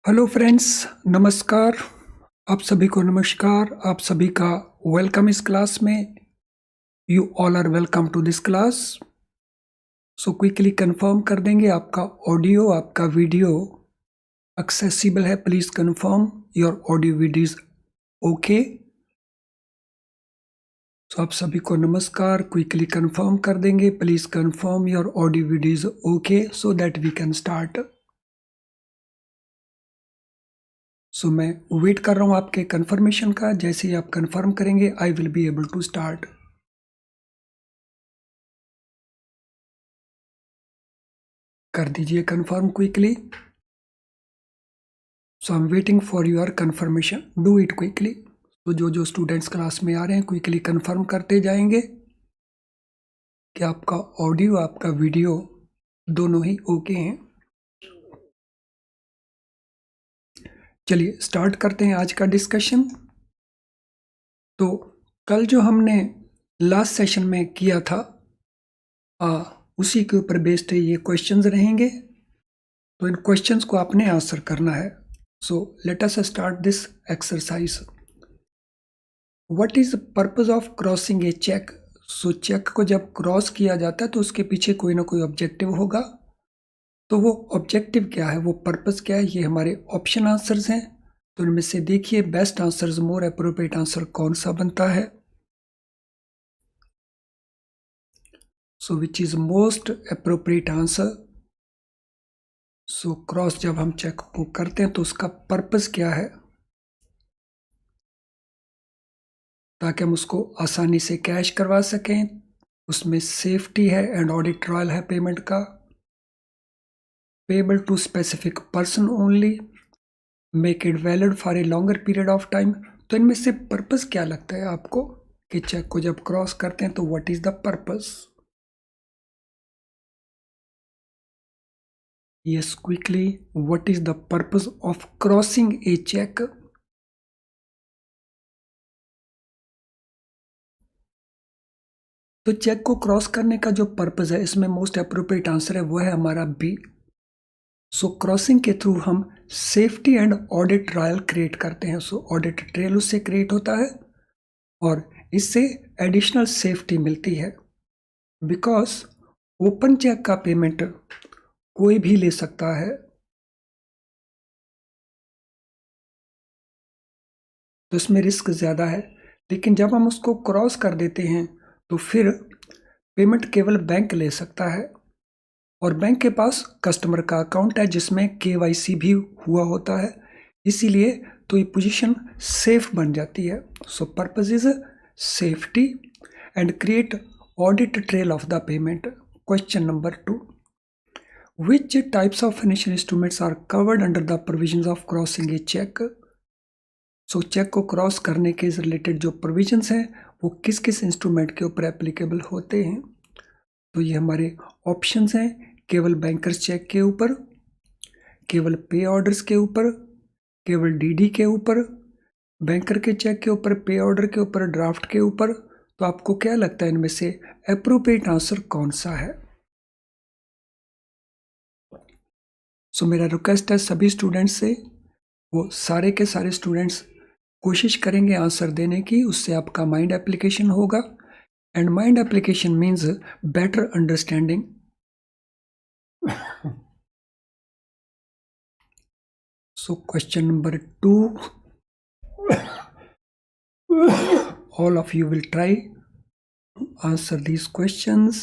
Hello friends, नमस्कार। आप सभी को नमस्कार। आप सभी का वेलकम इस क्लास में। You all are welcome to this class. So quickly confirm कर देंगे आपका ऑडियो, आपका वीडियो एक्सेसिबल है। Please confirm your audio video is okay. So आप सभी को नमस्कार। क्विकली कंफर्म कर देंगे, please confirm your audio video is okay so that we can start. So मैं वेट कर रहा हूँ आपके कंफर्मेशन का। जैसे ही आप कंफर्म करेंगे I will be able to start. कर दीजिए confirm quickly. So I am waiting for your confirmation, do it quickly. तो जो स्टूडेंट्स क्लास में आ रहे हैं क्विकली कंफर्म करते जाएंगे कि आपका ऑडियो, आपका वीडियो दोनों ही ओके हैं। चलिए स्टार्ट करते हैं आज का डिस्कशन। तो कल जो हमने लास्ट सेशन में किया था उसी के ऊपर बेस्ड ये क्वेश्चंस रहेंगे। तो इन क्वेश्चंस को आपने आंसर करना है। So let us start this exercise. What is the purpose of crossing a cheque? So cheque को जब क्रॉस किया जाता है तो उसके पीछे कोई ना कोई ऑब्जेक्टिव होगा। तो वो ऑब्जेक्टिव क्या है, वो पर्पस क्या है, ये हमारे ऑप्शन आंसर्स हैं। तो इनमें से देखिए best answers, more appropriate answer कौन सा बनता है। So which is most appropriate answer. So cross जब हम चेक को करते हैं तो उसका पर्पस क्या है, ताकि हम उसको आसानी से कैश करवा सकें। उसमें सेफ्टी है एंड ऑडिट ट्रायल है पेमेंट का। Payable to specific person only, make it valid for a longer period of time. तो इनमें से पर्पस क्या लगता है आपको कि चेक को जब क्रॉस करते हैं तो what is the purpose? Yes quickly, what is the purpose of crossing a cheque? तो चेक को क्रॉस करने का जो पर्पस है, इसमें मोस्ट अप्रोप्रिएट आंसर है वो है हमारा बी। सो क्रॉसिंग के थ्रू हम safety and audit trial create करते हैं। सो ऑडिट ट्रेल उससे क्रिएट होता है और इससे एडिशनल सेफ्टी मिलती है। बिकॉज ओपन चेक का पेमेंट कोई भी ले सकता है, तो इसमें रिस्क ज़्यादा है। लेकिन जब हम उसको क्रॉस कर देते हैं तो फिर पेमेंट केवल बैंक ले सकता है और बैंक के पास कस्टमर का अकाउंट है जिसमें केवाईसी भी हुआ होता है। इसीलिए तो ये पोजीशन सेफ बन जाती है। सो purpose is safety and create audit trail of the payment. Question number 2, which types of financial instruments are covered under the provisions of crossing a check? So cheque को क्रॉस करने के related जो provisions हैं वो किस किस instrument के ऊपर एप्लीकेबल होते हैं? तो ये हमारे ऑप्शंस हैं। केवल बैंकर्स चेक के ऊपर, केवल पे ऑर्डर्स के ऊपर, केवल डीडी के ऊपर, बैंकर के चेक के ऊपर, पे ऑर्डर के ऊपर, ड्राफ्ट के ऊपर। तो आपको क्या लगता है इनमें से एप्रोप्रिएट आंसर कौन सा है? सो मेरा रिक्वेस्ट है सभी स्टूडेंट्स से, वो सारे के सारे स्टूडेंट्स कोशिश करेंगे आंसर देने की, उससे आपका माइंड एप्लीकेशन होगा। And mind application means better understanding. So question number 2, all of you will try to answer these questions.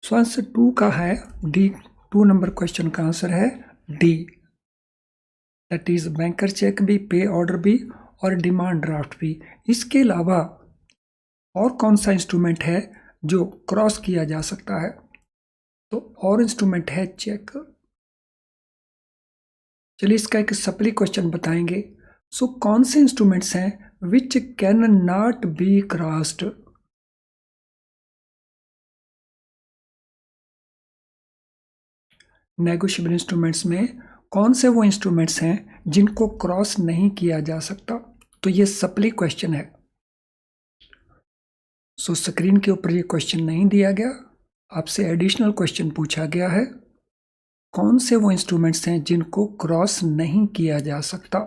So answer 2 का है डी। 2 नंबर क्वेश्चन का आंसर है D, that is banker cheque भी, pay order भी और demand draft भी। इसके अलावा और कौन सा इंस्ट्रूमेंट है जो क्रॉस किया जा सकता है? तो और इंस्ट्रूमेंट है चेक। चलिए इसका एक सप्ली क्वेश्चन बताएंगे। सो कौन से इंस्ट्रूमेंट्स हैं which can not B crossed? Negotiable instruments में कौन से वो इंस्ट्रूमेंट्स हैं जिनको क्रॉस नहीं किया जा सकता? तो ये सप्ली क्वेश्चन है। सो स्क्रीन के ऊपर ये क्वेश्चन नहीं दिया गया, आपसे एडिशनल क्वेश्चन पूछा गया है। कौन से वो इंस्ट्रूमेंट्स हैं जिनको क्रॉस नहीं किया जा सकता?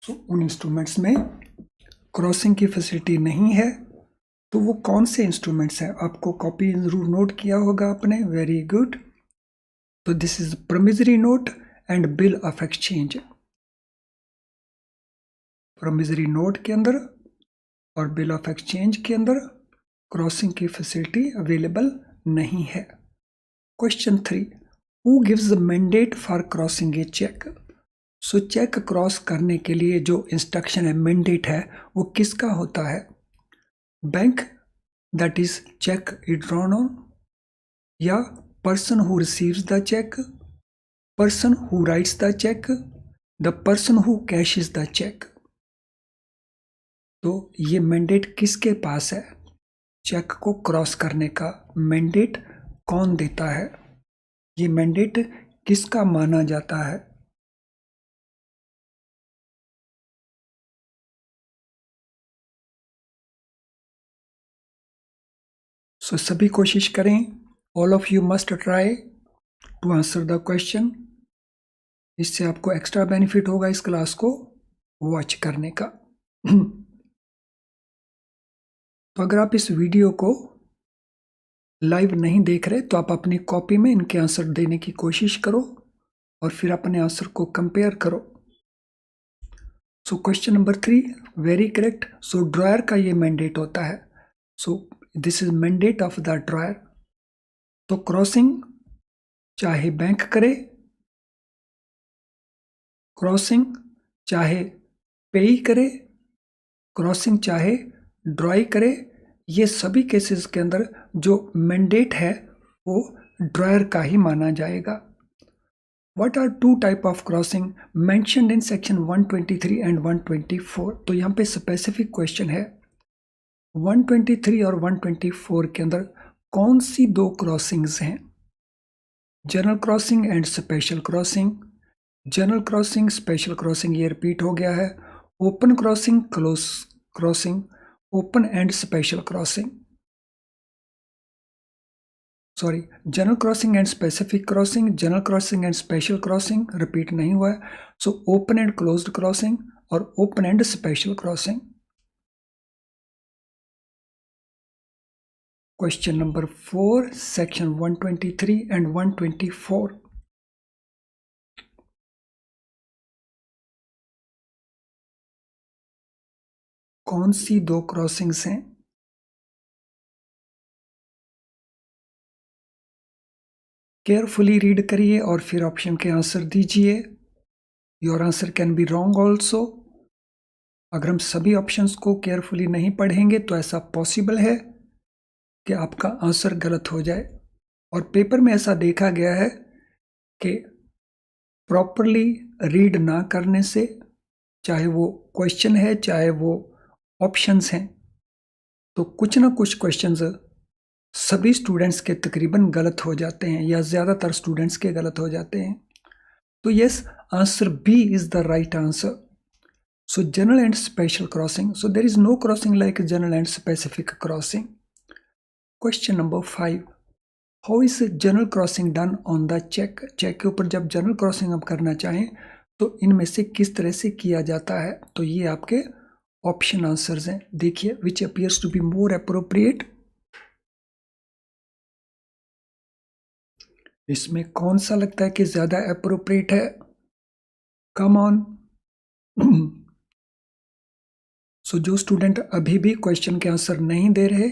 उन इंस्ट्रूमेंट्स में क्रॉसिंग की फैसिलिटी नहीं है, तो वो कौन से इंस्ट्रूमेंट्स हैं? आपको कॉपी जरूर नोट किया होगा आपने, वेरी गुड। तो this is promissory note and bill of exchange. Promissory note के अंदर और बिल ऑफ एक्सचेंज के अंदर क्रॉसिंग की फैसिलिटी अवेलेबल नहीं है। Question 3, who gives the mandate for crossing a cheque? So cheque cross करने के लिए जो इंस्ट्रक्शन है, मैंडेट है, वो किसका होता है? Bank, that is cheque is drawn on, या person who receives the cheque, person who writes the cheque, the person who cashes the cheque. तो ये मैंडेट किसके पास है? चेक को क्रॉस करने का मैंडेट कौन देता है? ये मैंडेट किसका माना जाता है? सो सभी कोशिश करें, all of you must try to answer the question. इससे आपको एक्स्ट्रा बेनिफिट होगा इस क्लास को वॉच करने का। तो अगर आप इस वीडियो को लाइव नहीं देख रहे तो आप अपनी कॉपी में इनके आंसर देने की कोशिश करो और फिर अपने आंसर को कंपेयर करो। So question number 3 very correct. So drawer का ये मैंडेट होता है। So this is mandate of the drawer. तो क्रॉसिंग चाहे बैंक करे, क्रॉसिंग चाहे पेई करे, क्रॉसिंग चाहे ड्रॉई करे, ये सभी केसेस के अंदर जो मैंडेट है वो ड्रॉयर का ही माना जाएगा। What are two type of crossing mentioned in section 123 and 124? तो यहाँ पे स्पेसिफिक क्वेश्चन है, 123 और 124 के अंदर कौन सी दो क्रॉसिंग्स हैं? General crossing and special crossing. General crossing, special crossing ये रिपीट हो गया है। Open crossing, close crossing, open and special crossing, sorry, general crossing and specific crossing, general crossing and special crossing repeat नहीं हुआ है। So open and closed crossing और open and special crossing. Question number 4 section 123 and 124। कौन सी दो crossings हैं? Carefully read करिए और फिर ऑप्शन के आंसर दीजिए। Your answer can be wrong also. अगर हम सभी ऑप्शंस को केयरफुली नहीं पढ़ेंगे तो ऐसा पॉसिबल है कि आपका आंसर गलत हो जाए। और पेपर में ऐसा देखा गया है कि प्रॉपरली रीड ना करने से, चाहे वो क्वेश्चन है चाहे वो ऑप्शंस हैं, तो कुछ ना कुछ क्वेश्चंस सभी स्टूडेंट्स के तकरीबन गलत हो जाते हैं या ज़्यादातर स्टूडेंट्स के गलत हो जाते हैं। तो yes, answer B is the right answer. So general and special crossing, so there is no crossing like general and specific crossing. Question number 5, how is general crossing done on the cheque? Cheque के ऊपर जब general crossing आप करना चाहें तो इनमें से किस तरह से किया जाता है? तो ये आपके ऑप्शन आंसर्स हैं। देखिए, which appears to be more appropriate. इसमें कौन सा लगता है कि ज्यादा अप्रोप्रिएट है? Come on. सो जो स्टूडेंट अभी भी क्वेश्चन के आंसर नहीं दे रहे,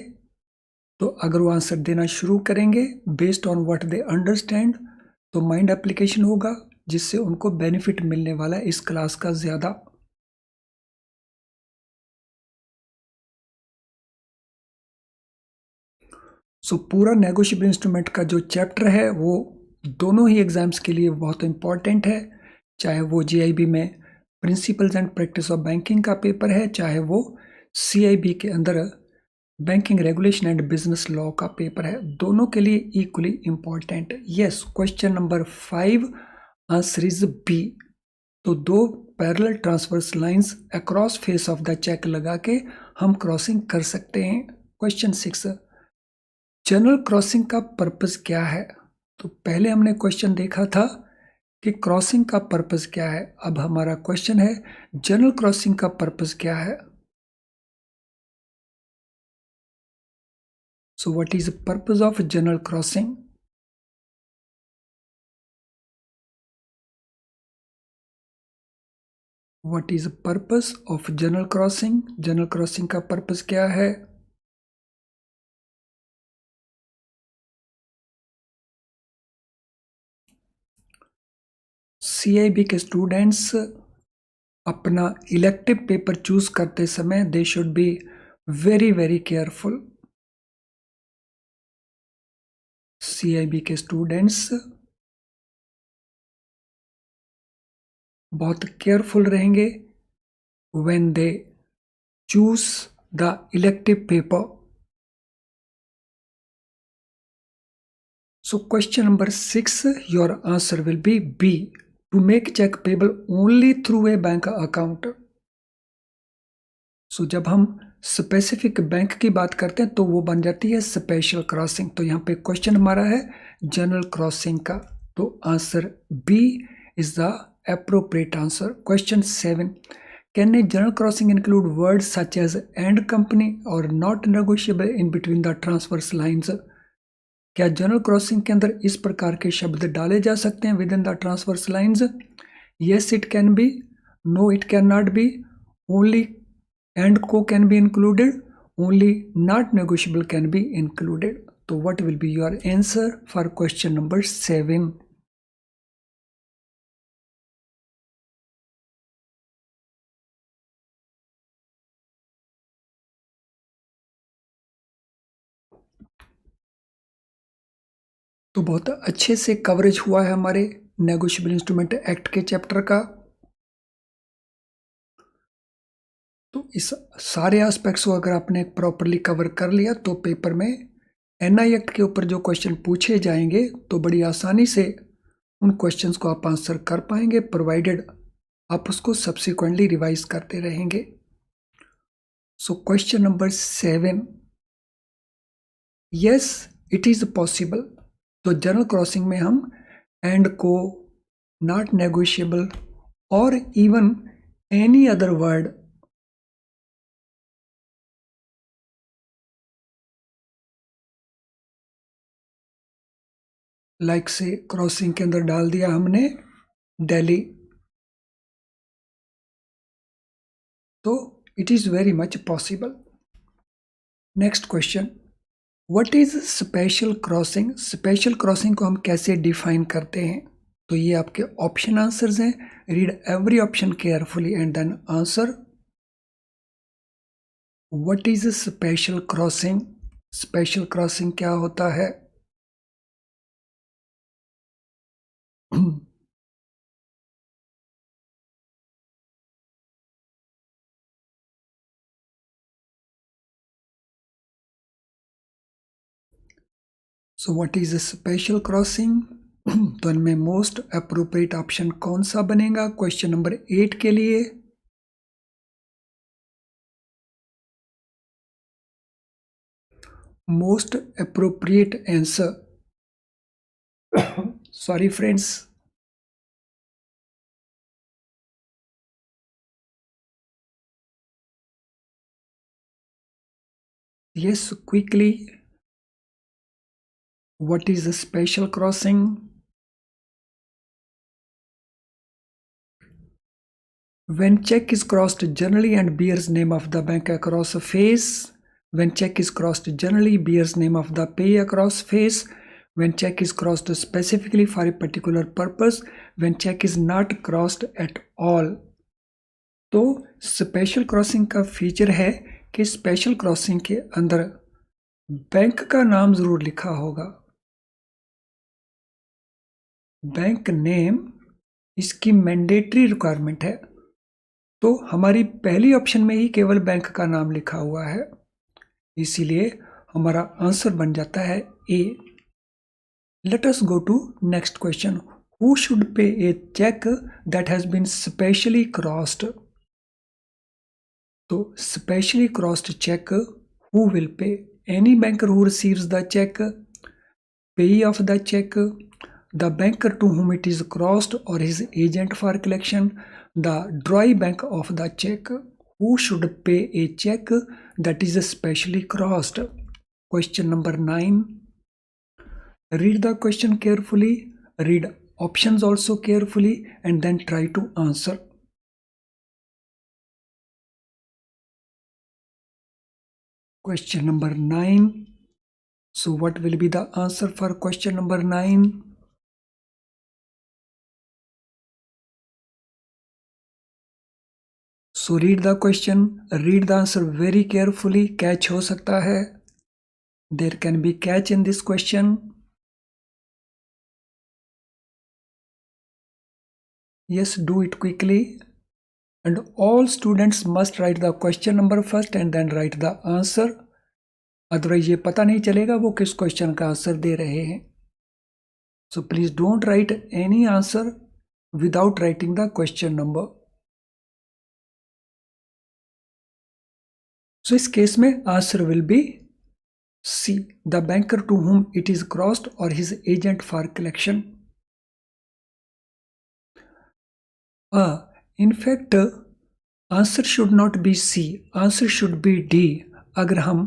तो अगर वो आंसर देना शुरू करेंगे based on what they understand, तो माइंड एप्लीकेशन होगा जिससे उनको बेनिफिट मिलने वाला है इस क्लास का ज्यादा। सो पूरा नेगोशिएबल इंस्ट्रूमेंट का जो चैप्टर है वो दोनों ही एग्जाम्स के लिए बहुत इंपॉर्टेंट है, चाहे वो जीआईबी में principles and practice of banking का पेपर है, चाहे वो सीआईबी के अंदर banking regulation and business law का पेपर है। दोनों के लिए equally important. Yes, question number 5 answer is B. तो दो parallel transverse lines across face of the cheque लगा के हम क्रॉसिंग कर सकते हैं। क्वेश्चन 6, जनरल क्रॉसिंग का पर्पस क्या है? तो पहले हमने क्वेश्चन देखा था कि क्रॉसिंग का पर्पस क्या है। अब हमारा क्वेश्चन है जनरल क्रॉसिंग का पर्पस क्या है। So what is the purpose of general crossing? What is the purpose of general crossing? General crossing का पर्पस क्या है? CIB के स्टूडेंट्स अपना इलेक्टिव पेपर चूज करते समय they should be very very careful. CIB के स्टूडेंट्स बहुत careful रहेंगे when they choose the elective paper. So question number 6, your answer will be B, to make check payable only through a bank account. So जब हम specific bank की बात करते हैं तो वो बन जाती है स्पेशल क्रॉसिंग। तो यहाँ पे क्वेश्चन हमारा है जनरल क्रॉसिंग का, तो answer B is the appropriate answer. Question 7, can a general crossing include words such as and company or not negotiable in between the transverse lines? क्या जनरल क्रॉसिंग के अंदर इस प्रकार के शब्द डाले जा सकते हैं within the transverse lines? Yes it can be, no it can not be, only and co can be included, only not negotiable can be included. तो what will be your answer for question number 7? तो बहुत अच्छे से coverage हुआ है हमारे negotiable instrument act के chapter का। तो इस सारे एस्पेक्ट्स को अगर आपने प्रॉपरली कवर कर लिया तो पेपर में NI एक्ट के ऊपर जो क्वेश्चन पूछे जाएंगे तो बड़ी आसानी से उन क्वेश्चंस को आप आंसर कर पाएंगे, प्रोवाइडेड आप उसको सब्सिक्वेंटली रिवाइज करते रहेंगे। So question number 7, yes it is possible. तो जनरल क्रॉसिंग में हम एंड को, नॉट नेगोशिएबल और even any other word like से क्रॉसिंग के अंदर डाल दिया हमने दिल्ली, तो it is very much possible. Next question, what is special crossing? Special crossing को हम कैसे डिफाइन करते हैं? तो ये आपके ऑप्शन आंसर्स हैं, read every option carefully and then answer. What is special crossing? Special crossing क्या होता है? So what is special crossing? तो इनमें मोस्ट अप्रोप्रिएट ऑप्शन कौन सा बनेगा क्वेश्चन नंबर 8 के लिए? Most appropriate answer, sorry friends, yes quickly, what is a special crossing? When check is crossed generally and bears name of the bank across a face. When check is crossed generally bears name of the pay across face. When check is crossed specifically for a particular purpose. When check is not crossed at all. तो special crossing का feature है कि special crossing के अंदर bank का नाम जरूर लिखा होगा, बैंक नेम इसकी मैंडेटरी रिक्वायरमेंट है। तो हमारी पहली ऑप्शन में ही केवल बैंक का नाम लिखा हुआ है, इसीलिए हमारा आंसर बन जाता है A. Let us go to next question, who should pay a cheque that has been specially crossed? तो specially crossed cheque Who will pay? Any banker who receives the check, payee of the check, the banker to whom it is crossed or his agent for collection, the drawee bank of the check. Who should pay a check that is specially crossed? Question number 9. Read the question carefully, read options also carefully, and then try to answer. Question number 9. So what will be the answer for question number 9? So read the question, read the answer very carefully. Catch हो सकता है. There can be catch in this question. Yes, do it quickly. And all students must write the question number first and then write the answer. Otherwise ये पता नहीं चलेगा वो किस question का आंसर दे रहे हैं. So please don't write any answer without writing the question number. So इस केस में answer will be C, the banker to whom it is crossed or his agent for collection. In fact, answer should not be C, answer should be D. अगर हम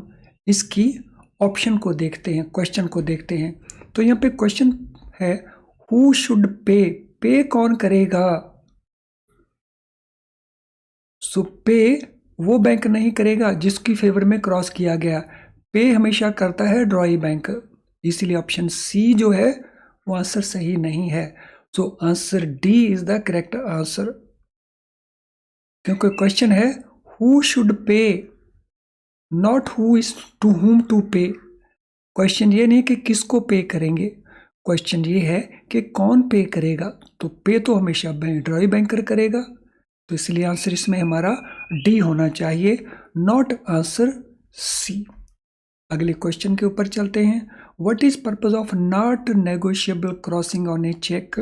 इसकी option को देखते हैं, question को देखते हैं, तो यहाँ पे क्वेश्चन है हु शुड पे. पे कौन करेगा? सो पे वो बैंक नहीं करेगा जिसकी फेवर में क्रॉस किया गया. पे हमेशा करता है ड्रॉई बैंक. इसीलिए ऑप्शन सी जो है वो आंसर सही नहीं है. So answer D is the correct answer. क्योंकि क्वेश्चन है who should pay, not who is to whom to pay. Question ये नहीं कि किसको पे करेंगे, क्वेश्चन ये है कि कौन पे करेगा. तो पे तो हमेशा ड्रॉई बैंकर करेगा, तो इसलिए आंसर इसमें हमारा डी होना चाहिए, नॉट आंसर सी. अगले क्वेश्चन के ऊपर चलते हैं. What is purpose of not negotiable crossing on a cheque?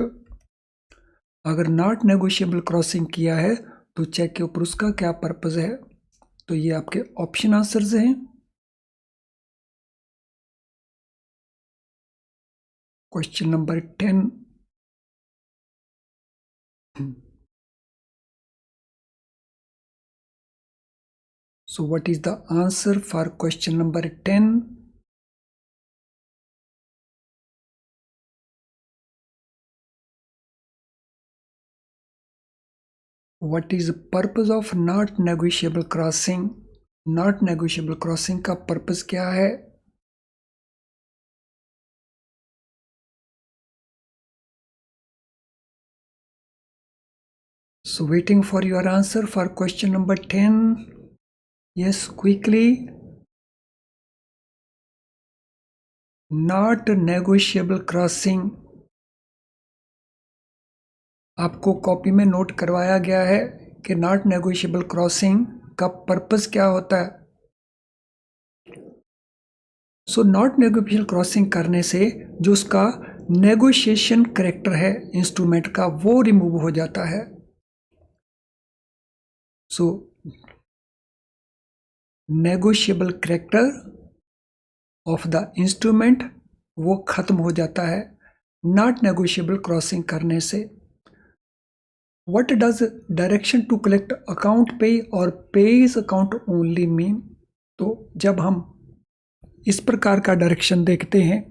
अगर नॉट नेगोशिएबल क्रॉसिंग किया है तो चेक के ऊपर उसका क्या पर्पज है? तो ये आपके ऑप्शन आंसर्स हैं. Question number 10. So what is the answer for question number 10? What is the purpose of not negotiable crossing? Not negotiable crossing का पर्पस क्या है? So waiting for your answer for question number 10. Yes, quickly. Not negotiable crossing. आपको copy में note करवाया गया है कि not negotiable crossing का पर्पस क्या होता है. सो नॉट नेगोशिएबल क्रॉसिंग करने से जो उसका नेगोशिएशन करेक्टर है इंस्ट्रूमेंट का वो रिमूव हो जाता है. So negotiable character of the instrument वो खत्म हो जाता है नॉट नेगोशिएबल क्रॉसिंग करने से. What does direction to collect account pay or pays account only mean? तो जब हम इस प्रकार का डायरेक्शन देखते हैं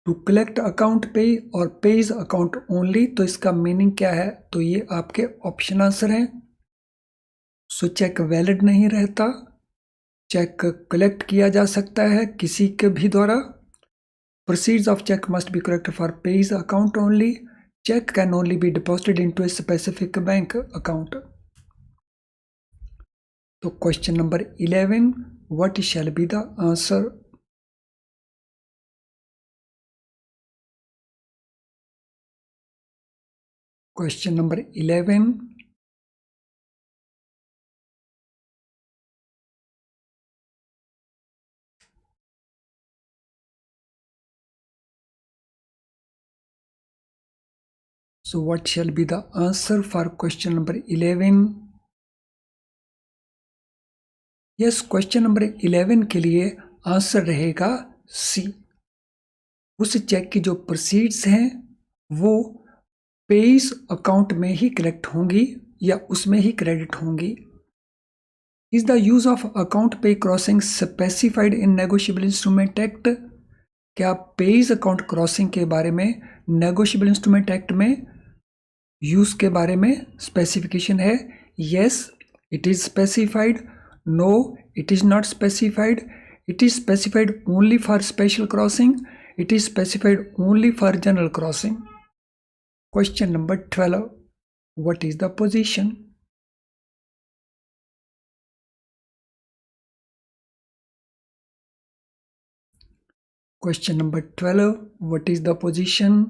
टू कलेक्ट अकाउंट पे और पेज अकाउंट ओनली, तो इसका मीनिंग क्या है? तो ये आपके ऑप्शन आंसर हैं. सो चेक वैलिड नहीं रहता, चेक कलेक्ट किया जा सकता है किसी के भी द्वारा. Proceeds of cheque must be correct for page account only. Check can only be deposited into a specific bank account. So question number 11, what shall be the answer? Question number 11. So what shall be the answer for question number 11? Yes, question number 11 के लिए answer रहेगा सी। उस check की जो proceeds हैं वो पेइज account में ही collect होंगी या उसमें ही क्रेडिट होंगी। Is the use of account pay crossing specified in negotiable instrument act? क्या पेइज अकाउंट क्रॉसिंग के बारे में नेगोशिएबल इंस्ट्रूमेंट एक्ट में यूज के बारे में स्पेसिफिकेशन है? Yes, it is specified. No, it is not specified. It is specified only for special crossing. It is specified only for general crossing. Question number 12, what is the position? Question number 12, what is the position?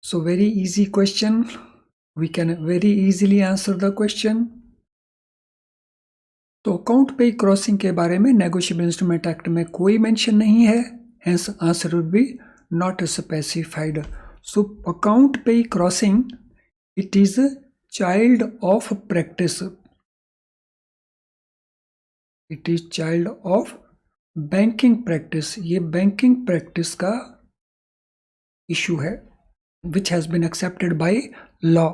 So very easy question. We can very easily answer the question. तो account pay crossing के बारे में negotiable instrument act में कोई mention नहीं है, hence answer would be not specified. So account pay crossing it is child of practice. It is child of banking practice. ये banking practice का इशू है which has been accepted by law.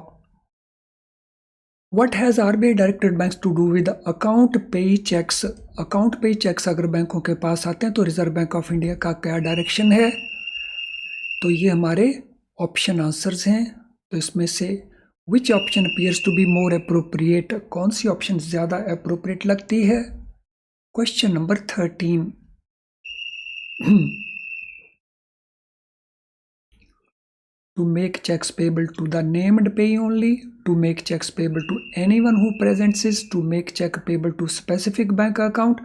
What has RBI directed banks to do with account pay checks? Account pay checks अगर बैंकों के पास आते हैं तो reserve bank of India का क्या डायरेक्शन है? तो ये हमारे ऑप्शन आंसर्स हैं। तो इसमें से which option appears to be more appropriate? कौन सी ऑप्शन ज़्यादा अप्रोप्रिएट लगती है? Question number 13, to make checks payable to the named payee only, to make checks payable to anyone who presents is, to make check payable to specific bank account,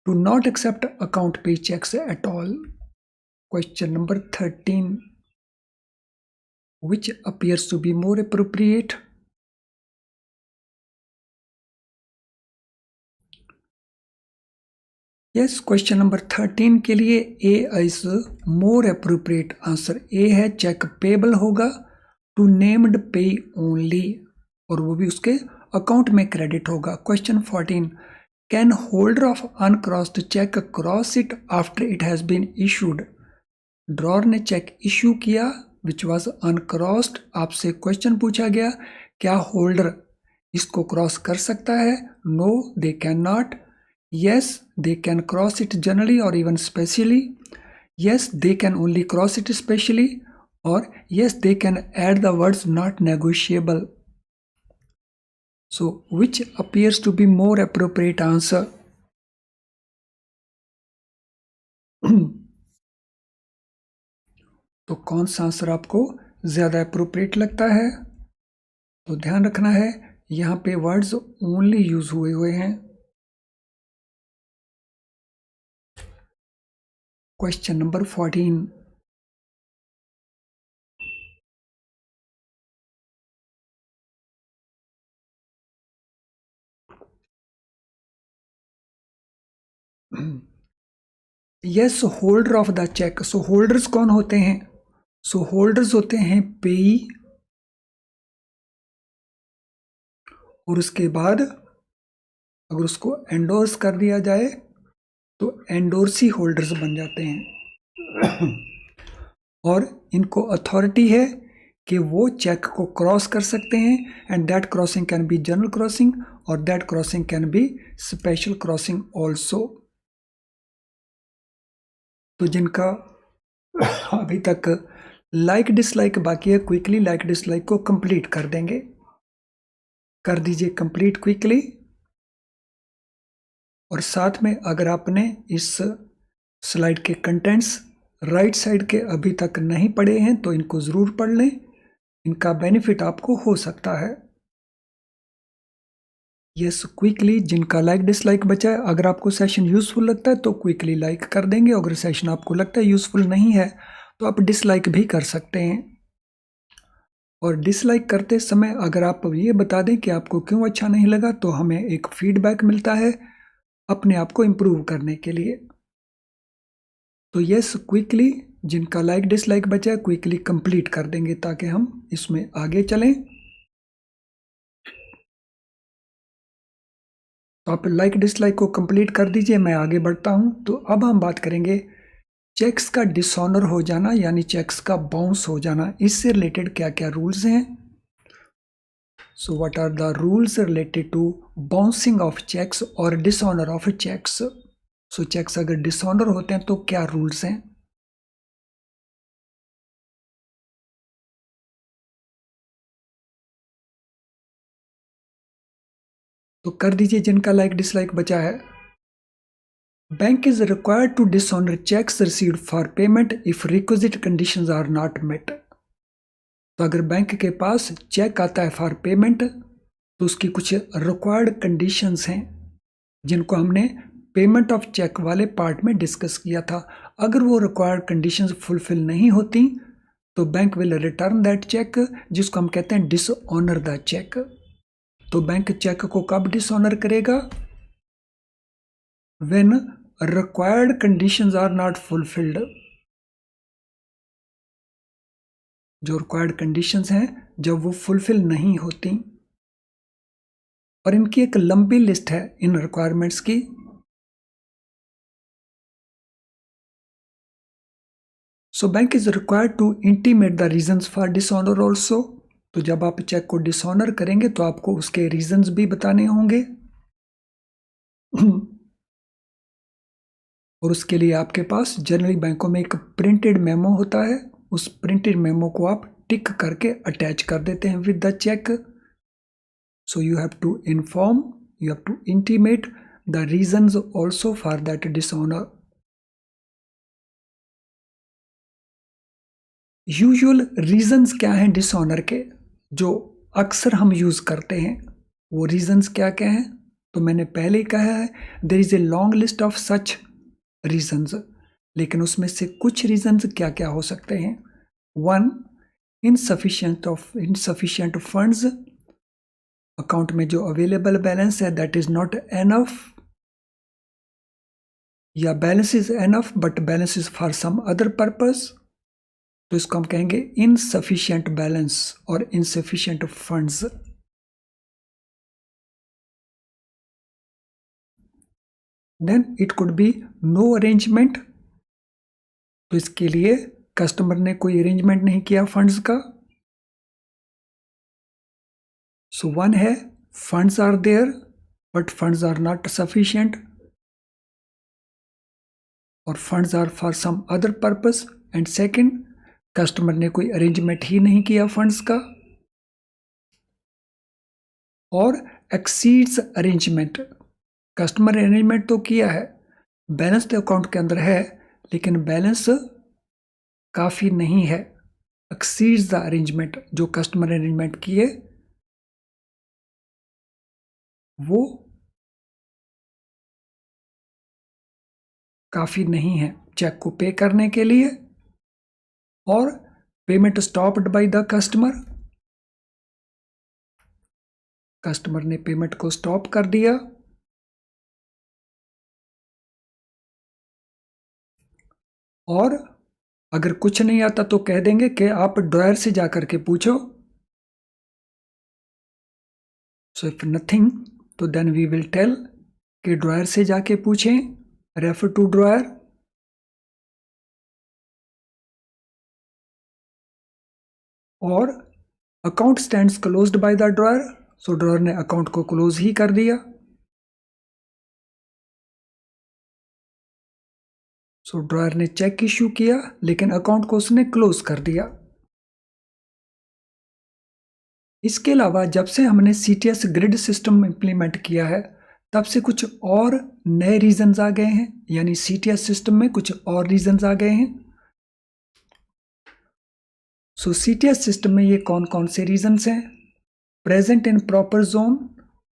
to not accept account pay checks at all. Question number 13, which appears to be more appropriate? Yes, question number 13 के लिए A is more appropriate answer. A है cheque payable होगा to named pay only और वो भी उसके account में credit होगा। Question 14, can holder of uncrossed cheque cross it after it has been issued? Drawer ने चेक इशू किया विच वॉज अनक्रॉस्ड। आपसे क्वेश्चन पूछा गया क्या होल्डर इसको क्रॉस कर सकता है? No, they can not. Yes, they can cross it generally or even specially. Yes, they can only cross it specially. Or yes, they can add the words not negotiable. So, which appears to be more appropriate answer? तो कौन सा answer आपको ज़्यादा appropriate लगता है? तो ध्यान रखना है यहाँ पे वर्ड्स ओनली यूज हुए हैं। Question number 14, yes, holder of the cheque. So holders कौन होते हैं? सो होल्डर्स होते हैं पेई और उसके बाद अगर उसको एंडोर्स कर दिया जाए तो एंडोर्सी होल्डर्स बन जाते हैं और इनको अथॉरिटी है कि वो चेक को क्रॉस कर सकते हैं and that crossing can be general crossing और that crossing can be special crossing also. तो जिनका अभी तक लाइक डिसलाइक बाकी है क्विकली लाइक डिसलाइक को कंप्लीट कर देंगे। कर दीजिए कंप्लीट क्विकली। और साथ में अगर आपने इस स्लाइड के कंटेंट्स राइट साइड के अभी तक नहीं पढ़े हैं तो इनको ज़रूर पढ़ लें, इनका बेनिफिट आपको हो सकता है। यस, क्विकली जिनका लाइक डिसलाइक बचा है, अगर आपको सेशन यूज़फुल लगता है तो क्विकली लाइक कर देंगे। अगर सेशन आपको लगता है यूज़फुल नहीं है तो आप डिसलाइक भी कर सकते हैं। और डिसलाइक करते समय अगर आप ये बता दें कि आपको क्यों अच्छा नहीं लगा तो हमें एक फीडबैक मिलता है अपने आप को इम्प्रूव करने के लिए। तो यस, क्विकली जिनका लाइक डिसलाइक बचा है क्विकली कंप्लीट कर देंगे ताकि हम इसमें आगे चलें। तो आप लाइक डिसलाइक को कंप्लीट कर दीजिए, मैं आगे बढ़ता हूं। तो अब हम बात करेंगे चेक्स का डिसऑनर हो जाना यानी चेक्स का बाउंस हो जाना, इससे रिलेटेड क्या क्या रूल्स हैं। So what are the rules related to bouncing of cheques और dishonour of cheques. So cheques अगर डिसऑनर होते हैं तो क्या रूल्स हैं। तो कर दीजिए जिनका लाइक डिसलाइक बचा है। Bank is required to dishonour cheques received for payment if requisite conditions are not met. तो अगर बैंक के पास चेक आता है फॉर पेमेंट तो उसकी कुछ रिक्वायर्ड कंडीशंस हैं जिनको हमने पेमेंट ऑफ चेक वाले पार्ट में डिस्कस किया था। अगर वो रिक्वायर्ड कंडीशंस फुलफिल नहीं होती तो bank will return that cheque, जिसको हम कहते हैं डिसऑनर द चेक। तो बैंक चेक को कब डिसऑनर करेगा? When required conditions are not fulfilled. जो रिक्वायर्ड कंडीशंस हैं जब वो फुलफिल नहीं होती, और इनकी एक लंबी लिस्ट है इन रिक्वायरमेंट्स की। So bank is required to intimate the reasons for dishonour also. तो जब आप चेक को डिसऑनर करेंगे तो आपको उसके रीजंस भी बताने होंगे और उसके लिए आपके पास जनरली बैंकों में एक प्रिंटेड मेमो होता है, उस प्रिंटेड मेमो को आप टिक करके अटैच कर देते हैं with the cheque. So you have to inform, you have to intimate the reasons also for that dishonor. Usual reasons क्या हैं डिसऑनर के, जो अक्सर हम यूज करते हैं, वो रीजंस क्या क्या हैं? तो मैंने पहले ही कहा है there is a long list of such reasons, लेकिन उसमें से कुछ रीजंस क्या क्या हो सकते हैं। वन, इनसफिशिएंट फंड्स, अकाउंट में जो अवेलेबल बैलेंस है दैट इज नॉट एनफ, या balance is enough but balance is for some other purpose. तो इसको हम कहेंगे इनसफिशिएंट बैलेंस और insufficient funds. Then it could be no arrangement, तो इसके लिए कस्टमर ने कोई अरेंजमेंट नहीं किया फंड्स का। सो वन है funds are there but funds are not sufficient, और funds are for some other purpose. And second, customer ने कोई अरेंजमेंट ही नहीं किया फंड्स का। और एक्सीड्स अरेंजमेंट, कस्टमर अरेंजमेंट तो किया है, बैलेंस तो अकाउंट के अंदर है लेकिन बैलेंस काफ़ी नहीं है। एक्सीड्स द अरेंजमेंट, जो कस्टमर अरेंजमेंट किए वो काफ़ी नहीं है चेक को पे करने के लिए। और payment stopped by the customer, customer ने पेमेंट को स्टॉप कर दिया। और अगर कुछ नहीं आता तो कह देंगे कि आप ड्रॉयर से जाकर के पूछो। सो इफ नथिंग तो देन वी विल टेल कि ड्रॉयर से जाके पूछें, रेफर टू ड्रॉयर। और account stands closed by the dryer, so dryer ने अकाउंट को क्लोज ही कर दिया। सो ड्रॉयर ने चेक इश्यू किया लेकिन अकाउंट को उसने क्लोज कर दिया। इसके अलावा जब से हमने CTS ग्रिड सिस्टम इंप्लीमेंट किया है तब से कुछ और नए रीजंस आ गए हैं, यानी CTS सिस्टम में कुछ और रीजंस आ गए हैं। सो CTS सिस्टम में ये कौन कौन से रीजंस हैं? Present in proper zone,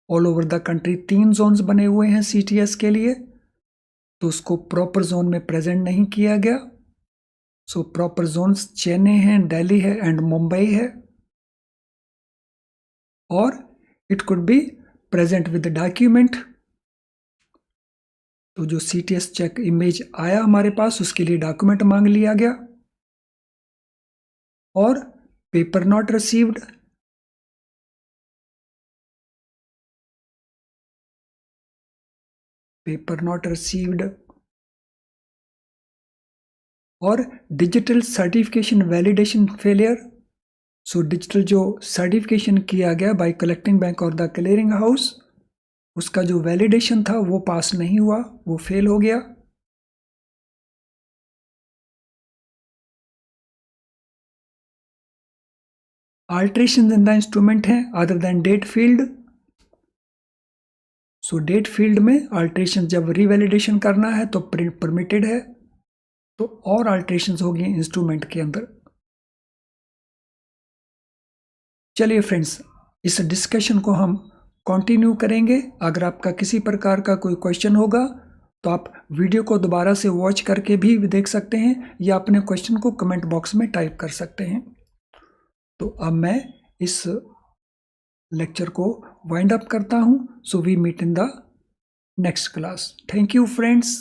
all over the country 3 zones बने हुए हैं CTS के लिए, तो उसको प्रॉपर जोन में प्रेजेंट नहीं किया गया। सो प्रॉपर जोन्स चेन्नई है, दिल्ली है एंड मुंबई है। और it could be present with document, तो जो CTS चेक इमेज आया हमारे पास, उसके लिए डॉक्यूमेंट मांग लिया गया। और paper not received, paper not received, और digital certification validation failure. So digital जो सर्टिफिकेशन किया गया बाय कलेक्टिंग बैंक और द क्लियरिंग हाउस, उसका जो वैलिडेशन था वो पास नहीं हुआ, वो फेल हो गया। अल्टरेशन इन द इंस्ट्रूमेंट है अदर देन डेट फील्ड। सो डेट फील्ड में अल्टरेशन जब रिवैलिडेशन करना है तो परमिटेड है, तो और अल्टरेशन होगी इंस्ट्रूमेंट के अंदर। चलिए फ्रेंड्स, इस डिस्कशन को हम कंटिन्यू करेंगे। अगर आपका किसी प्रकार का कोई क्वेश्चन होगा तो आप वीडियो को दोबारा से वॉच करके भी देख सकते हैं, या अपने क्वेश्चन को कमेंट बॉक्स में टाइप कर सकते हैं। तो अब मैं इस लेक्चर को वाइंड अप करता हूं। So we meet in the next class. Thank you friends.